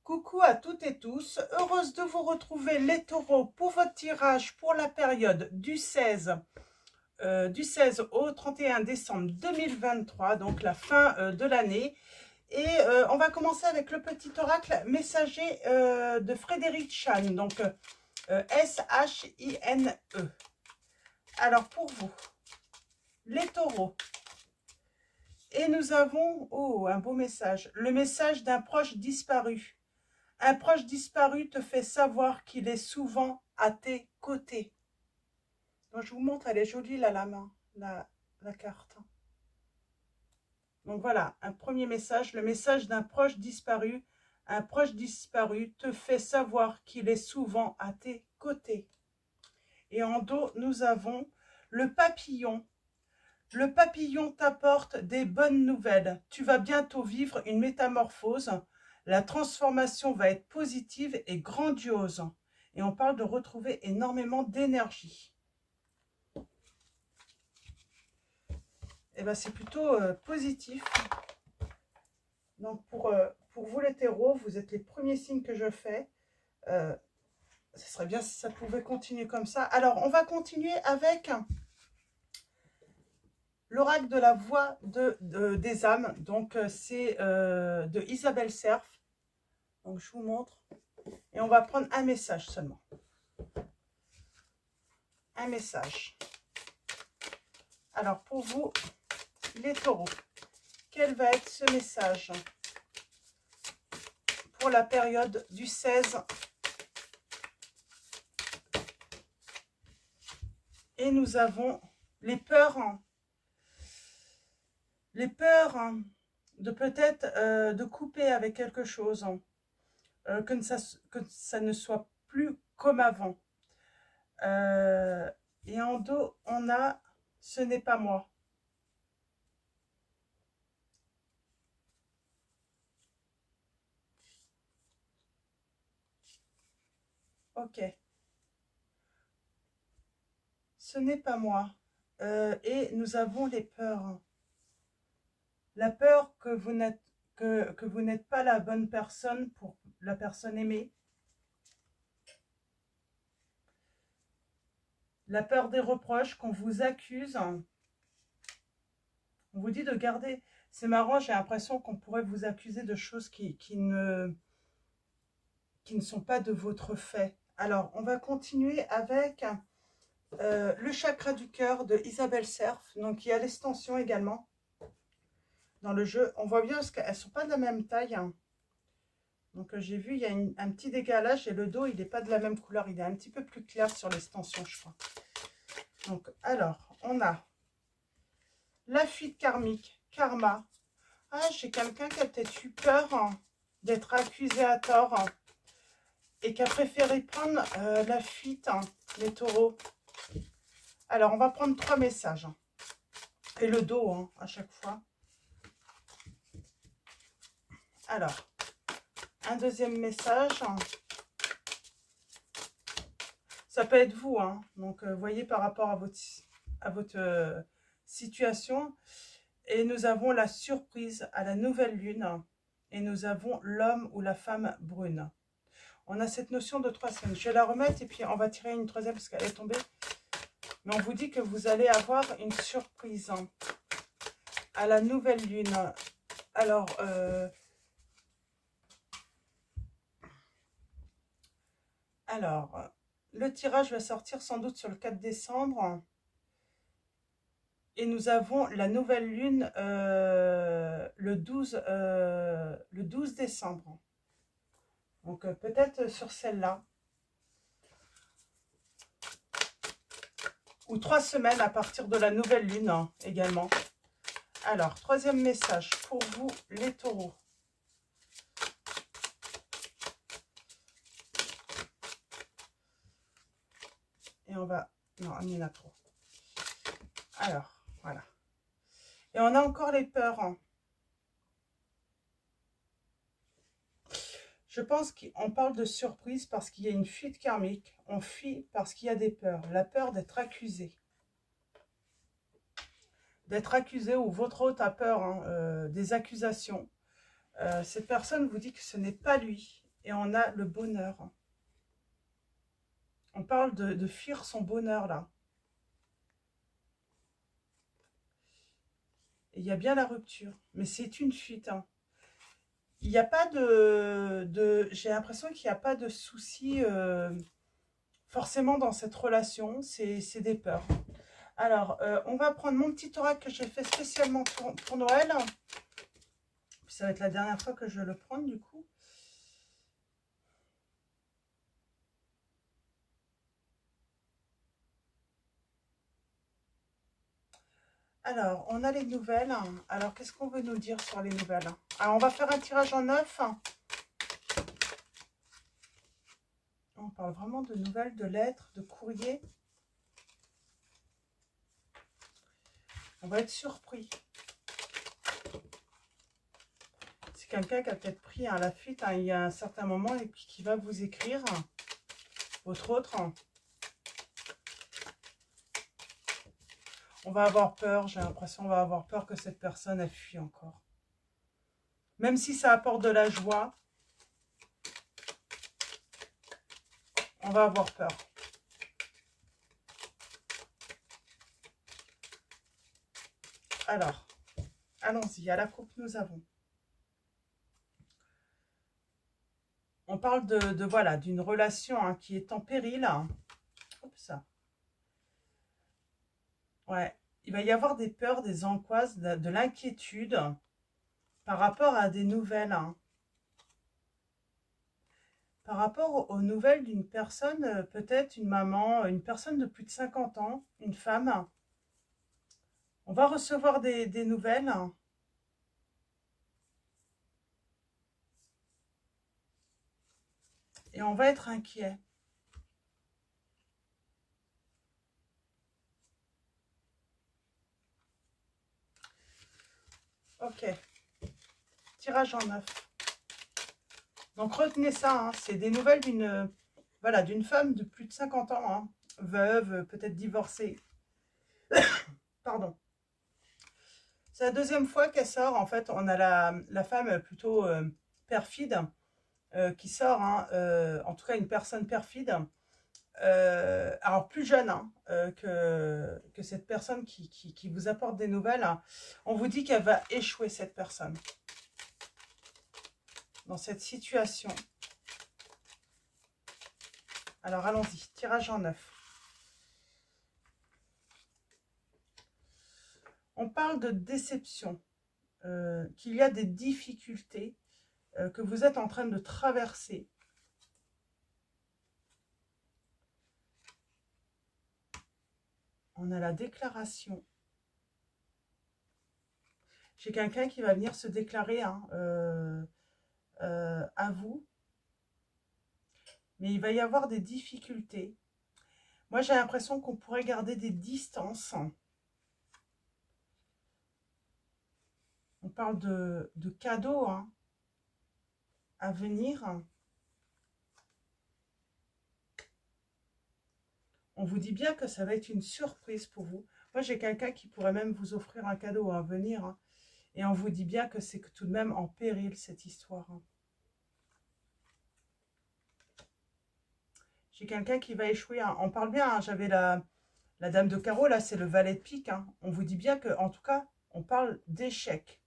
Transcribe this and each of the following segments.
Coucou à toutes et tous, heureuse de vous retrouver les taureaux pour votre tirage pour la période du 16 au 31 décembre 2023, donc la fin de l'année. Et on va commencer avec le petit oracle messager de Frédéric Chan, donc S-H-I-N-E. Alors pour vous, les taureaux, et nous avons, oh, un beau message, le message d'un proche disparu. Un proche disparu te fait savoir qu'il est souvent à tes côtés. Donc, je vous montre, elle est jolie là, la main, la carte. Donc voilà, un premier message, le message d'un proche disparu. Un proche disparu te fait savoir qu'il est souvent à tes côtés. Et en dos, nous avons le papillon. Le papillon t'apporte des bonnes nouvelles. Tu vas bientôt vivre une métamorphose. La transformation va être positive et grandiose. Et on parle de retrouver énormément d'énergie. Et bien, c'est plutôt positif. Donc, pour vous les taureaux, vous êtes les premiers signes que je fais. Ce serait bien si ça pouvait continuer comme ça. Alors, on va continuer avec l'oracle de la voix des âmes. Donc, c'est de Isabelle Cerf. Donc, je vous montre. Et on va prendre un message seulement. Un message. Alors, pour vous, les taureaux, quel va être ce message pour la période du 16 ? Et nous avons les peurs. Les peurs de peut-être de couper avec quelque chose. Que ça ne soit plus comme avant. Et en dos, on a « ce n'est pas moi ». Ok. Ce n'est pas moi. Et nous avons les peurs. La peur que vous n'êtes pas la bonne personne pour la personne aimée. La peur des reproches, qu'on vous accuse. On vous dit de garder. C'est marrant, j'ai l'impression qu'on pourrait vous accuser de choses qui ne sont pas de votre fait. Alors, on va continuer avec le chakra du cœur de Isabelle Cerf. Donc, il y a l'extension également dans le jeu. On voit bien parce qu'elles ne sont pas de la même taille. Donc, j'ai vu, il y a un petit décalage et le dos, il n'est pas de la même couleur. Il est un petit peu plus clair sur l'extension, je crois. Donc, alors, on a la fuite karmique, karma. Ah, j'ai quelqu'un qui a peut-être eu peur d'être accusé à tort et qui a préféré prendre la fuite, les taureaux. Alors, on va prendre 3 messages. Et le dos, à chaque fois. Alors, un deuxième message. Ça peut être vous, donc voyez par rapport à votre situation. Et nous avons la surprise à la nouvelle lune. Et nous avons l'homme ou la femme brune. On a cette notion de 3 semaines. Je vais la remettre et puis on va tirer une troisième parce qu'elle est tombée. Mais on vous dit que vous allez avoir une surprise à la nouvelle lune. Alors, le tirage va sortir sans doute sur le 4 décembre. Et nous avons la nouvelle lune le 12 décembre. Donc, peut-être sur celle-là. Ou 3 semaines à partir de la nouvelle lune également. Alors, troisième message pour vous, les taureaux. Et on va... Non, il y en a trop. Alors, voilà. Et on a encore les peurs. Je pense qu'on parle de surprise parce qu'il y a une fuite karmique. On fuit parce qu'il y a des peurs. La peur d'être accusé. D'être accusé ou votre hôte a peur des accusations. Cette personne vous dit que ce n'est pas lui. et on a le bonheur. On parle de fuir son bonheur, là. Et il y a bien la rupture, mais c'est une fuite, hein. Il n'y a pas j'ai l'impression qu'il n'y a pas de souci forcément dans cette relation, c'est des peurs. Alors, on va prendre mon petit oracle que j'ai fait spécialement pour Noël. Ça va être la dernière fois que je vais le prendre, du coup. Alors, on a les nouvelles. Alors, qu'est-ce qu'on veut nous dire sur les nouvelles? Alors, on va faire un tirage en 9. On parle vraiment de nouvelles, de lettres, de courriers. On va être surpris. C'est quelqu'un qui a peut-être pris la fuite il y a un certain moment et puis qui va vous écrire. Votre autre. On va avoir peur, j'ai l'impression qu'on va avoir peur que cette personne a fui encore. Même si ça apporte de la joie, on va avoir peur. Alors, allons-y, à la coupe, nous avons. On parle voilà, d'une relation qui est en péril. Hop, ça. Ouais, il va y avoir des peurs, des angoisses, de l'inquiétude par rapport à des nouvelles. Par rapport aux nouvelles d'une personne, peut-être une maman, une personne de plus de 50 ans, une femme. On va recevoir des nouvelles. Et on va être inquiet. Ok. Tirage en 9. Donc retenez ça, c'est des nouvelles d'une femme de plus de 50 ans, veuve, peut-être divorcée. Pardon. C'est la deuxième fois qu'elle sort. En fait, on a la femme plutôt perfide qui sort, en tout cas une personne perfide. Alors plus jeune que cette personne qui vous apporte des nouvelles. On vous dit qu'elle va échouer, cette personne, dans cette situation. Alors allons-y, tirage en 9. On parle de déception, qu'il y a des difficultés que vous êtes en train de traverser. On a la déclaration. J'ai quelqu'un qui va venir se déclarer à vous. Mais il va y avoir des difficultés. Moi, j'ai l'impression qu'on pourrait garder des distances. On parle de cadeaux à venir. On vous dit bien que ça va être une surprise pour vous. Moi, j'ai quelqu'un qui pourrait même vous offrir un cadeau à venir. Et on vous dit bien que c'est tout de même en péril, cette histoire. J'ai quelqu'un qui va échouer. On parle bien, j'avais la dame de carreau, là, c'est le valet de pique. On vous dit bien que, en tout cas, on parle d'échec.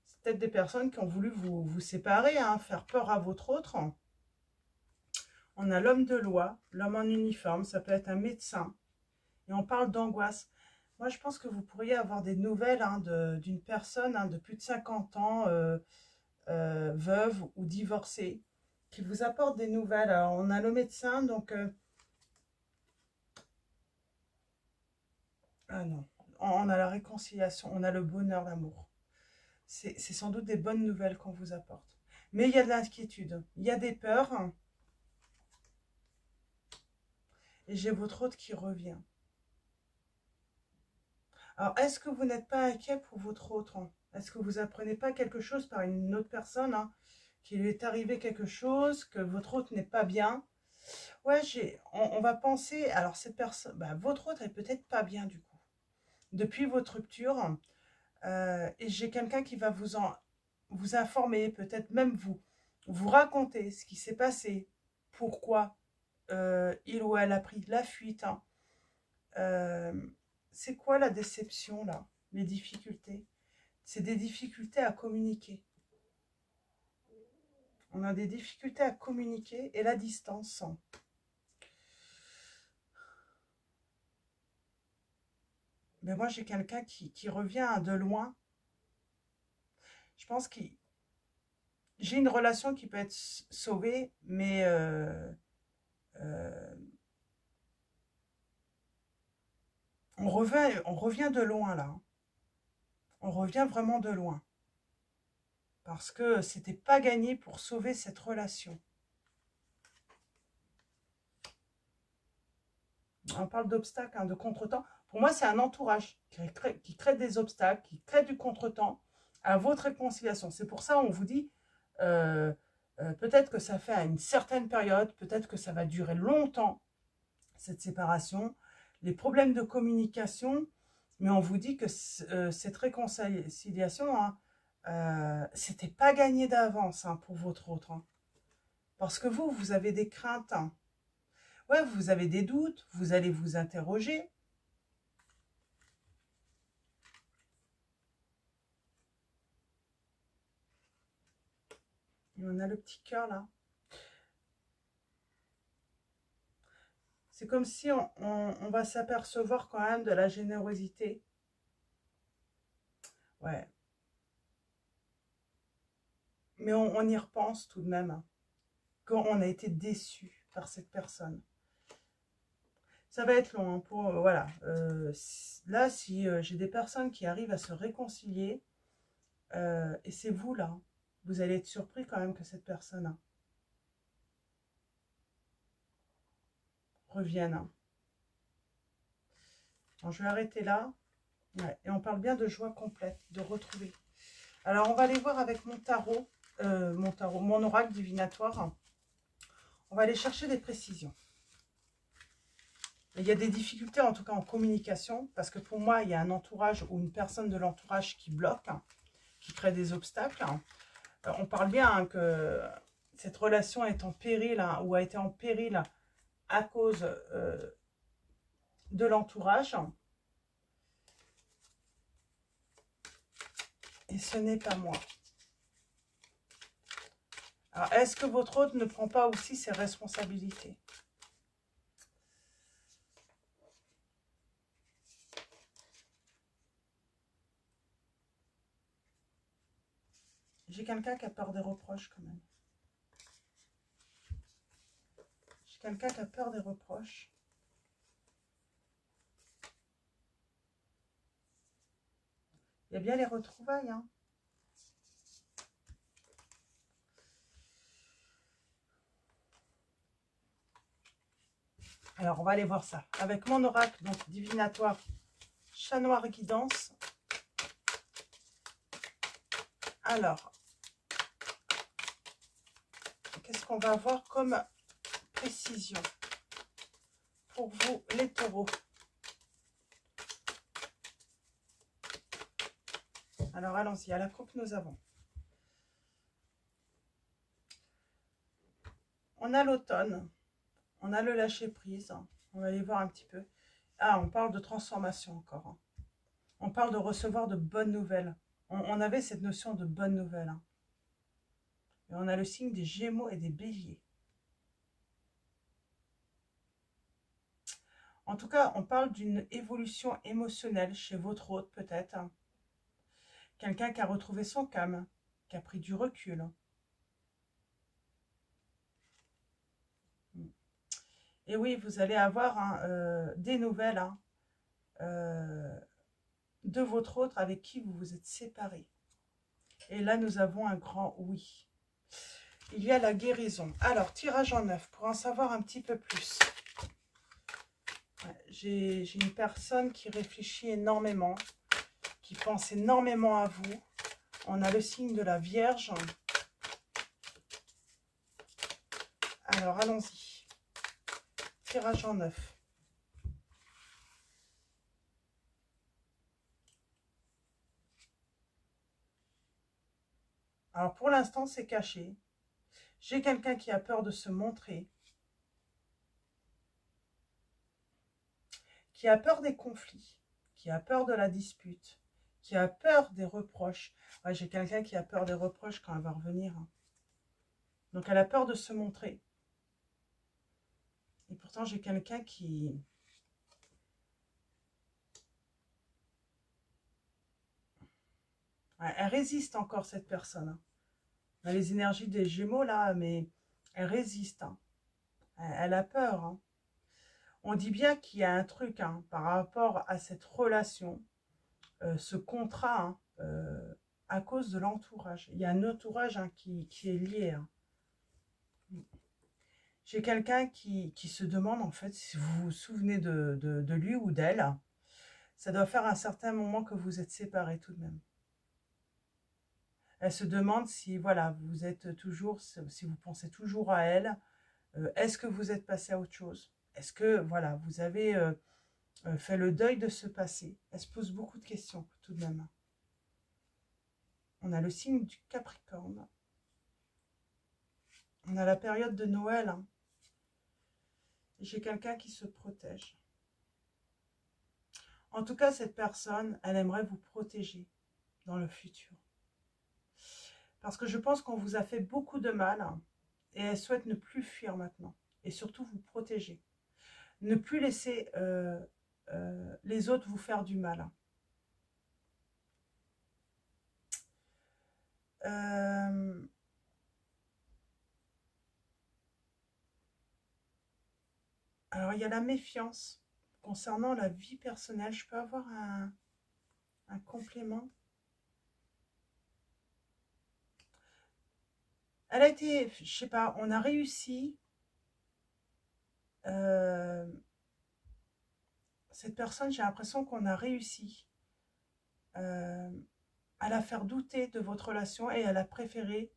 C'est peut-être des personnes qui ont voulu vous séparer, faire peur à votre autre. On a l'homme de loi, l'homme en uniforme, ça peut être un médecin. Et on parle d'angoisse. Moi, je pense que vous pourriez avoir des nouvelles d'une personne de plus de 50 ans, veuve ou divorcée, qui vous apporte des nouvelles. Alors, on a le médecin, donc... ah non, on a la réconciliation, on a le bonheur, l'amour. C'est sans doute des bonnes nouvelles qu'on vous apporte. Mais il y a de l'inquiétude, il y a des peurs. Et j'ai votre autre qui revient. Alors, est-ce que vous n'êtes pas inquiet pour votre autre? Est-ce que vous n'apprenez pas quelque chose par une autre personne, qu'il lui est arrivé quelque chose, que votre autre n'est pas bien? Ouais, on va penser, alors cette personne, votre autre est peut-être pas bien du coup, depuis votre rupture, et j'ai quelqu'un qui va vous informer, peut-être même vous raconter ce qui s'est passé, pourquoi il ou elle a pris la fuite. Hein. C'est quoi la déception là? Les difficultés? C'est des difficultés à communiquer. On a des difficultés à communiquer et la distance. Mais moi, j'ai quelqu'un qui revient de loin. Je pense que j'ai une relation qui peut être sauvée, mais on revient de loin là. On revient vraiment de loin. Parce que c'était pas gagné pour sauver cette relation. On parle d'obstacles, hein, de contretemps. Pour moi, c'est un entourage qui crée des obstacles, qui crée du contretemps à votre réconciliation. C'est pour ça qu'on vous dit, peut-être que ça fait à une certaine période, peut-être que ça va durer longtemps, cette séparation, les problèmes de communication, mais on vous dit que cette réconciliation, hein, c'était pas gagné d'avance hein, pour votre autre. Hein. Parce que vous avez des craintes. Hein. Ouais, vous avez des doutes, vous allez vous interroger. Et on a le petit cœur là. C'est comme si on va s'apercevoir quand même de la générosité. Ouais. Mais on y repense tout de même. Hein, quand on a été déçu par cette personne. Ça va être long. Hein, pour, voilà. Là, si j'ai des personnes qui arrivent à se réconcilier, et c'est vous là, vous allez être surpris quand même que cette personne revienne. Hein. Alors, je vais arrêter là. Ouais, et on parle bien de joie complète, de retrouver. Alors, on va aller voir avec mon tarot, mon oracle divinatoire. On va aller chercher des précisions. Il y a des difficultés, en tout cas en communication, parce que pour moi, il y a un entourage ou une personne de l'entourage qui bloque, qui crée des obstacles. On parle bien hein, que cette relation est en péril hein, ou a été en péril à cause de l'entourage. Et ce n'est pas moi. Alors, est-ce que votre hôte ne prend pas aussi ses responsabilités? J'ai quelqu'un qui a peur des reproches quand même. J'ai quelqu'un qui a peur des reproches. Il y a bien les retrouvailles. Hein. Alors, on va aller voir ça. Avec mon oracle, donc divinatoire, chat noir guidance. Alors, qu'est-ce qu'on va avoir comme précision pour vous, les taureaux? Alors, allons-y. À la coupe, nous avons. On a l'automne. On a le lâcher-prise. On va aller voir un petit peu. Ah, on parle de transformation encore. Hein. On parle de recevoir de bonnes nouvelles. On avait cette notion de bonnes nouvelles. Hein. Et on a le signe des Gémeaux et des Béliers. En tout cas, on parle d'une évolution émotionnelle chez votre hôte peut-être. Hein. Quelqu'un qui a retrouvé son calme, qui a pris du recul. Et oui, vous allez avoir hein, des nouvelles hein, de votre autre avec qui vous vous êtes séparés. Et là, nous avons un grand oui. Il y a la guérison. Alors, tirage en 9 pour en savoir un petit peu plus. Ouais, j'ai une personne qui réfléchit énormément, qui pense énormément à vous. On a le signe de la Vierge. Alors, allons-y. Tirage en 9. Alors, pour l'instant, c'est caché. J'ai quelqu'un qui a peur de se montrer, qui a peur des conflits, qui a peur de la dispute, qui a peur des reproches. Ouais, j'ai quelqu'un qui a peur des reproches quand elle va revenir. Hein. Donc, elle a peur de se montrer. Et pourtant, j'ai quelqu'un qui... Ouais, elle résiste encore, cette personne. Hein. Elle a les énergies des Gémeaux, là, mais elle résiste. Hein. Elle a peur. Hein. On dit bien qu'il y a un truc hein, par rapport à cette relation, ce contrat, hein, à cause de l'entourage. Il y a un entourage hein, qui est lié. Hein. J'ai quelqu'un qui se demande, en fait, si vous vous souvenez de lui ou d'elle. Ça doit faire un certain moment que vous êtes séparés tout de même. Elle se demande si, voilà, vous êtes toujours, si vous pensez toujours à elle. Est-ce que vous êtes passé à autre chose? Est-ce que, voilà, vous avez fait le deuil de ce passé? Elle se pose beaucoup de questions, tout de même. On a le signe du Capricorne. On a la période de Noël. Hein. J'ai quelqu'un qui se protège. En tout cas, cette personne, elle aimerait vous protéger dans le futur. Parce que je pense qu'on vous a fait beaucoup de mal hein, et elle souhaite ne plus fuir maintenant. Et surtout vous protéger. Ne plus laisser les autres vous faire du mal. Alors, il y a la méfiance concernant la vie personnelle. Je peux avoir un complément? Elle a été, je sais pas, on a réussi. Cette personne, j'ai l'impression qu'on a réussi à la faire douter de votre relation et elle a préféré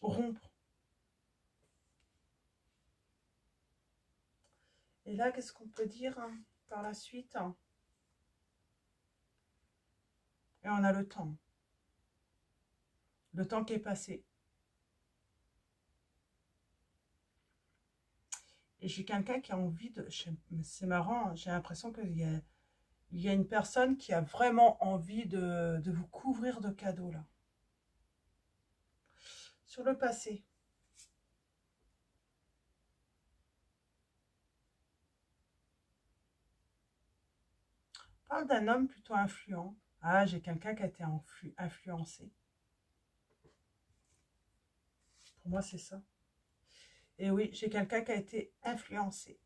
rompre. Et là, qu'est-ce qu'on peut dire hein, par la suite hein. Et on a le temps. Le temps qui est passé. Et j'ai quelqu'un qui a envie de... C'est marrant, j'ai l'impression qu'il y a une personne qui a vraiment envie de vous couvrir de cadeaux, là. Sur le passé. On parle d'un homme plutôt influent. Ah, j'ai quelqu'un qui a été influencé. Pour moi, c'est ça. Et oui, j'ai quelqu'un qui a été influencé.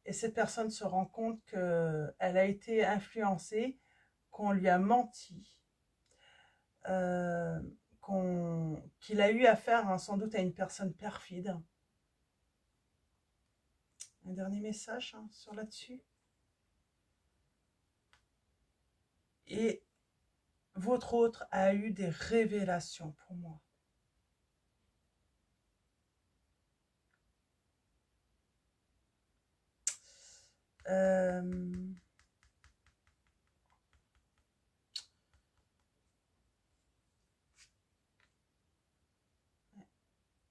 Et cette personne se rend compte qu'elle a été influencée, qu'on lui a menti, qu'il a eu affaire hein, sans doute à une personne perfide. Un dernier message hein, sur là-dessus. Et votre autre a eu des révélations pour moi.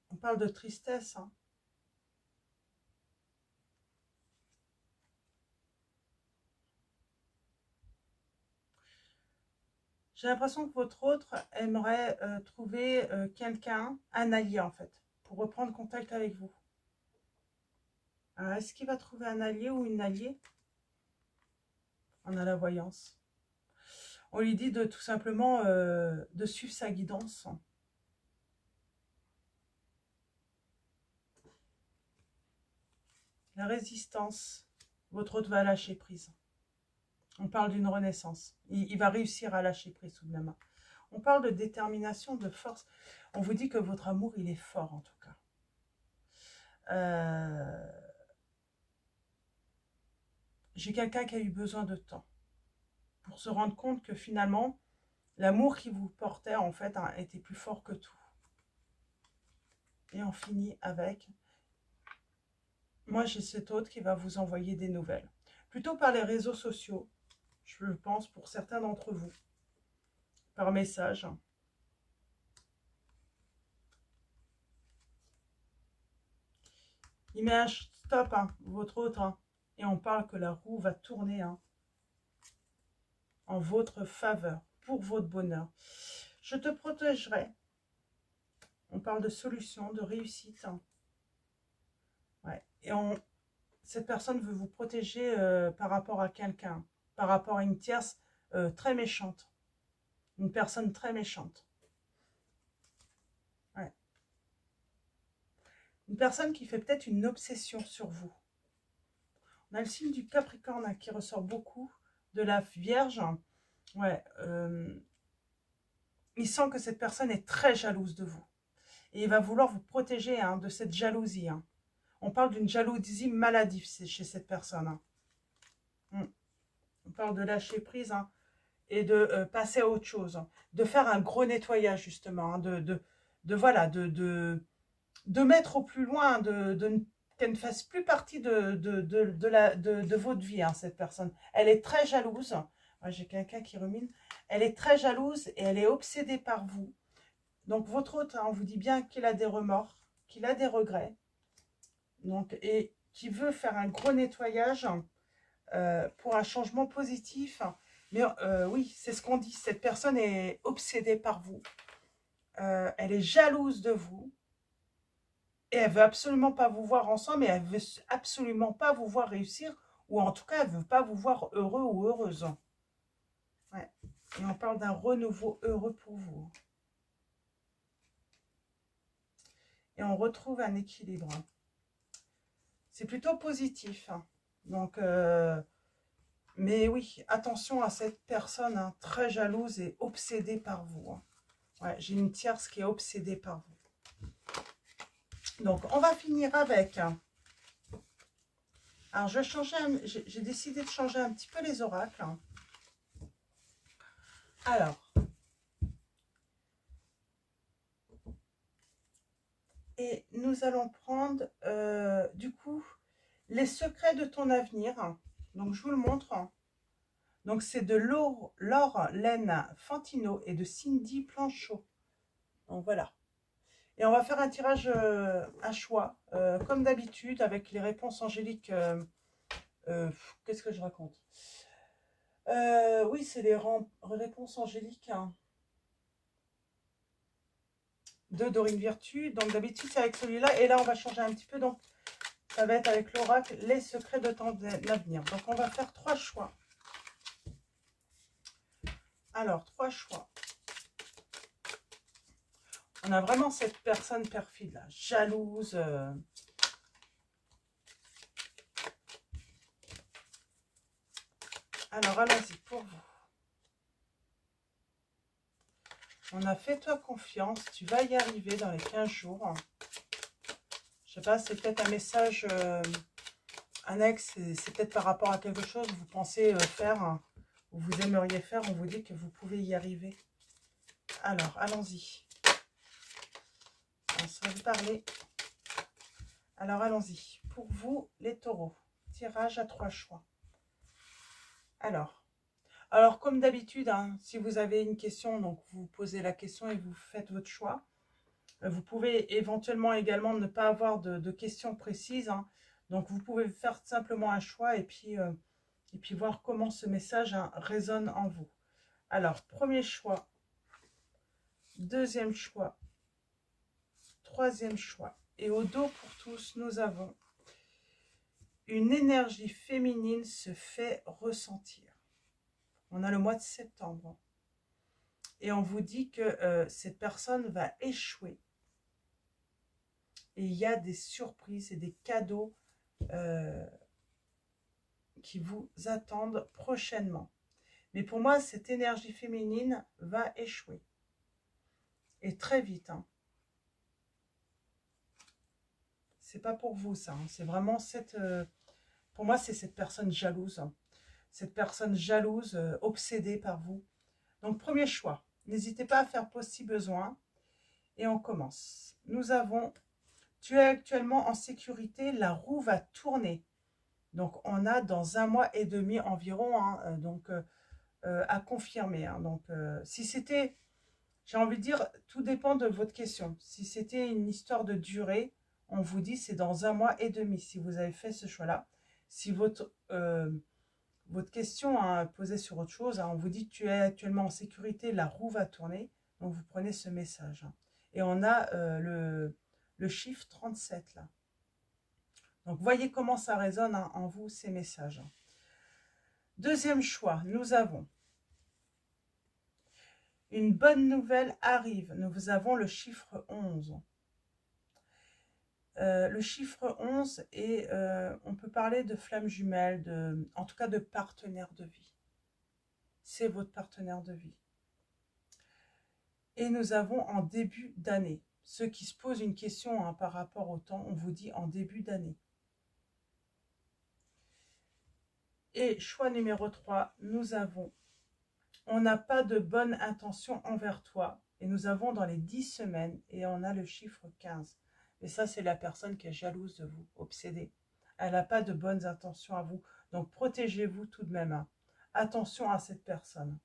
On parle de tristesse. Hein. J'ai l'impression que votre autre aimerait trouver quelqu'un, un allié en fait, pour reprendre contact avec vous. Est-ce qu'il va trouver un allié ou une alliée? On a la voyance. On lui dit de tout simplement de suivre sa guidance. La résistance. Votre autre va lâcher prise. On parle d'une renaissance. Il va réussir à lâcher prise tout de même. On parle de détermination, de force. On vous dit que votre amour, il est fort en tout cas. J'ai quelqu'un qui a eu besoin de temps pour se rendre compte que finalement, l'amour qui vous portait en fait était plus fort que tout. Et on finit avec... Moi, j'ai cet autre qui va vous envoyer des nouvelles. Plutôt par les réseaux sociaux, je pense, pour certains d'entre vous. Par message. Il met un stop, hein, votre autre. Hein, et on parle que la roue va tourner hein, en votre faveur, pour votre bonheur. Je te protégerai. On parle de solution, de réussite. Hein. Ouais. Et cette personne veut vous protéger par rapport à quelqu'un, par rapport à une tierce très méchante. Une personne très méchante. Ouais. Une personne qui fait peut-être une obsession sur vous. On a le signe du Capricorne hein, qui ressort beaucoup, de la Vierge. Ouais, il sent que cette personne est très jalouse de vous. Et il va vouloir vous protéger hein, de cette jalousie. Hein. On parle d'une jalousie maladive chez cette personne. Hein. On parle de lâcher prise hein, et de passer à autre chose. Hein. De faire un gros nettoyage justement. Hein, voilà, de mettre au plus loin, qu'elle ne fasse plus partie de votre vie, hein, cette personne. Elle est très jalouse. Moi, j'ai quelqu'un qui rumine. Elle est très jalouse et elle est obsédée par vous. Donc, votre hôte, hein, on vous dit bien qu'il a des remords, qu'il a des regrets. Donc, et qui veut faire un gros nettoyage pour un changement positif. Mais oui, c'est ce qu'on dit. Cette personne est obsédée par vous. Elle est jalouse de vous. Et elle veut absolument pas vous voir ensemble, et elle veut absolument pas vous voir réussir, ou en tout cas, elle veut pas vous voir heureux ou heureuse. Ouais. Et on parle d'un renouveau heureux pour vous. Et on retrouve un équilibre. C'est plutôt positif. Hein. Donc, mais oui, attention à cette personne hein, très jalouse et obsédée par vous. Hein. Ouais, j'ai une tierce qui est obsédée par vous. Donc, on va finir avec... Alors, j'ai décidé de changer un petit peu les oracles. Alors, et nous allons prendre, du coup, les secrets de ton avenir. Donc, je vous le montre. Donc, c'est de Laure-Laine Fantino et de Cindy Planchot. Donc, voilà. Et on va faire un tirage à choix, comme d'habitude, avec les réponses angéliques. Qu'est-ce que je raconte? Oui, c'est les réponses angéliques hein, de Dorine Virtue. Donc, d'habitude, c'est avec celui-là. Et là, on va changer un petit peu. Donc, ça va être avec l'oracle, les secrets de ton avenir. Donc, on va faire 3 choix. Alors, 3 choix. On a vraiment cette personne perfide, là, jalouse. Alors, allons-y pour vous. On a fait-toi confiance. Tu vas y arriver dans les 15 jours. Je sais pas, c'est peut-être un message annexe. C'est peut-être par rapport à quelque chose que vous pensez faire, ou vous aimeriez faire. On vous dit que vous pouvez y arriver. Alors, allons-y. Ça va vous parler. Alors, allons-y. Pour vous, les taureaux, tirage à 3 choix. Alors comme d'habitude, hein, si vous avez une question, donc vous posez la question et vous faites votre choix. Vous pouvez éventuellement également ne pas avoir de questions précises. Hein, donc, vous pouvez faire simplement un choix et puis voir comment ce message hein, résonne en vous. Alors, premier choix, deuxième choix, troisième choix. Et au dos pour tous, nous avons une énergie féminine se fait ressentir. On a le mois de septembre. Et on vous dit que cette personne va échouer. Et il y a des surprises et des cadeaux qui vous attendent prochainement. Mais pour moi, cette énergie féminine va échouer. Et très vite. Hein. C'est pas pour vous ça. Hein. C'est vraiment cette... pour moi, c'est cette personne jalouse. Hein. Cette personne jalouse, obsédée par vous. Donc, premier choix. N'hésitez pas à faire pause si besoin. Et on commence. Nous avons... Tu es actuellement en sécurité. La roue va tourner. Donc, on a dans 1 mois et demi environ. Hein, donc, à confirmer. Hein. Donc, si c'était... J'ai envie de dire, tout dépend de votre question. Si c'était une histoire de durée, on vous dit c'est dans 1 mois et demi si vous avez fait ce choix-là. Si votre question a posé sur autre chose, on vous dit tu es actuellement en sécurité, la roue va tourner, donc vous prenez ce message. Et on a le chiffre 37 là. Donc voyez comment ça résonne en vous ces messages. Deuxième choix, nous avons une bonne nouvelle arrive. Nous avons le chiffre 11. Le chiffre 11 et on peut parler de flamme jumelle, en tout cas de partenaire de vie. C'est votre partenaire de vie. Et nous avons en début d'année. Ceux qui se posent une question par rapport au temps, on vous dit en début d'année. Et choix numéro 3, nous avons on n'a pas de bonne intention envers toi. Et nous avons dans les 10 semaines, et on a le chiffre 15. Et ça, c'est la personne qui est jalouse de vous, obsédée. Elle n'a pas de bonnes intentions à vous. Donc, protégez-vous tout de même. Attention à cette personne.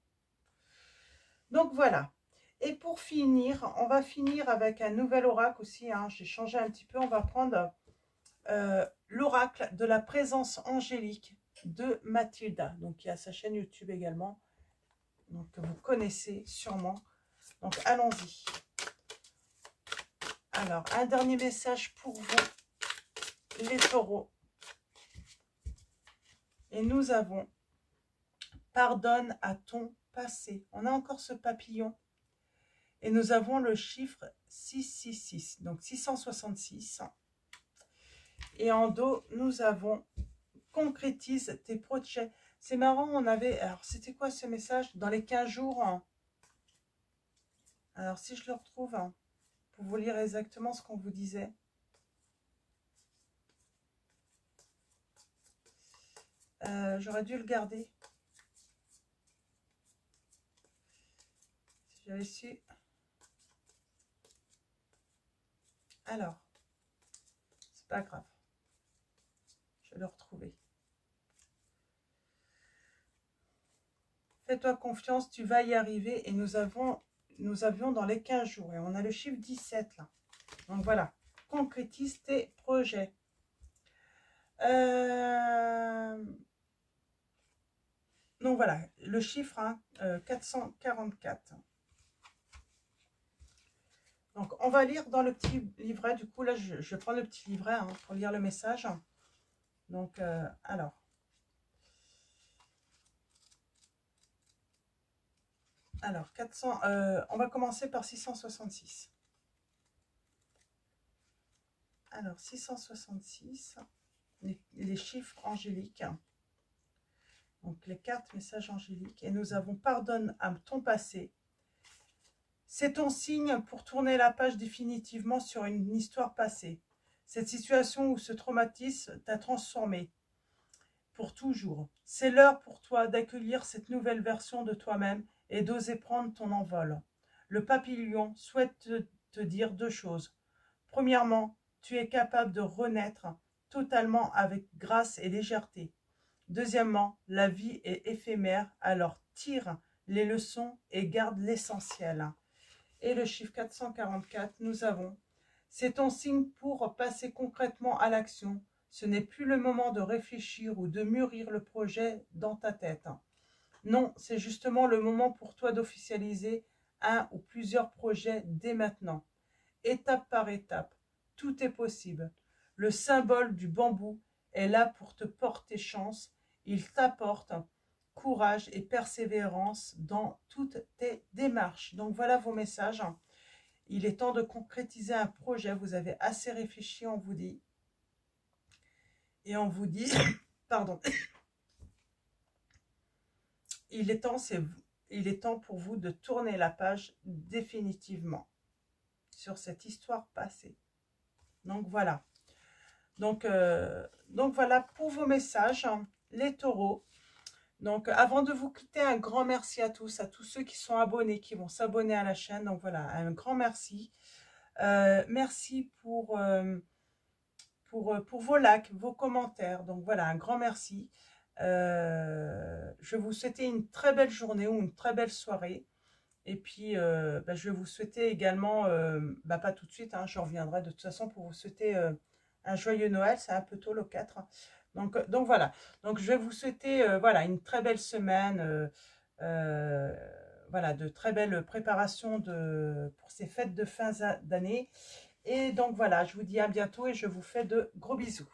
Donc, voilà. Et pour finir, on va finir avec un nouvel oracle aussi. J'ai changé un petit peu. On va prendre l'oracle de la présence angélique de Mathilda. Donc, il y a sa chaîne YouTube également. Donc, que vous connaissez sûrement. Donc, allons-y. Alors, un dernier message pour vous, les taureaux. Et nous avons, pardonne à ton passé. On a encore ce papillon. Et nous avons le chiffre 666, donc 666. Et en dos, nous avons, concrétise tes projets. C'est marrant, on avait... Alors, c'était quoi ce message? Dans les 15 jours. Alors, si je le retrouve, pour vous lire exactement ce qu'on vous disait. J'aurais dû le garder. Si j'avais su. Alors, c'est pas grave. Je vais le retrouver. Fais-toi confiance, tu vas y arriver. Et nous avions dans les 15 jours. Et on a le chiffre 17 là. Donc voilà. Concrétise tes projets. Donc voilà. Le chiffre 444. Donc on va lire dans le petit livret. Du coup là je prends le petit livret pour lire le message. Donc alors. Alors, 400, on va commencer par 666. Alors, 666, les chiffres angéliques. Donc, les 4 messages angéliques. Et nous avons, pardonne à ton passé. C'est ton signe pour tourner la page définitivement sur une histoire passée. Cette situation ou ce traumatisme t'a transformé pour toujours. C'est l'heure pour toi d'accueillir cette nouvelle version de toi-même et d'oser prendre ton envol. Le papillon souhaite te dire 2 choses. Premièrement, tu es capable de renaître totalement avec grâce et légèreté. Deuxièmement, la vie est éphémère, alors tire les leçons et garde l'essentiel. Et le chiffre 444, nous avons, c'est ton signe pour passer concrètement à l'action. Ce n'est plus le moment de réfléchir ou de mûrir le projet dans ta tête. Non, c'est justement le moment pour toi d'officialiser un ou plusieurs projets dès maintenant. Étape par étape, tout est possible. Le symbole du bambou est là pour te porter chance. Il t'apporte courage et persévérance dans toutes tes démarches. Donc voilà vos messages. Il est temps de concrétiser un projet. Vous avez assez réfléchi, on vous dit. Et on vous dit, pardon, il est temps pour vous de tourner la page définitivement sur cette histoire passée. Donc voilà. Donc voilà pour vos messages, les taureaux. Donc avant de vous quitter, un grand merci à tous ceux qui sont abonnés, qui vont s'abonner à la chaîne. Donc voilà, un grand merci. Merci pour vos likes, vos commentaires. Donc voilà, un grand merci. Je vais vous souhaiter une très belle journée ou une très belle soirée. Et puis, bah, je vais vous souhaiter également, bah, pas tout de suite, hein, je reviendrai de toute façon pour vous souhaiter un joyeux Noël, c'est un peu tôt le 4. Donc voilà, donc je vais vous souhaiter voilà, une très belle semaine, euh, voilà, de très belles préparations pour ces fêtes de fin d'année. Et donc voilà, je vous dis à bientôt et je vous fais de gros bisous.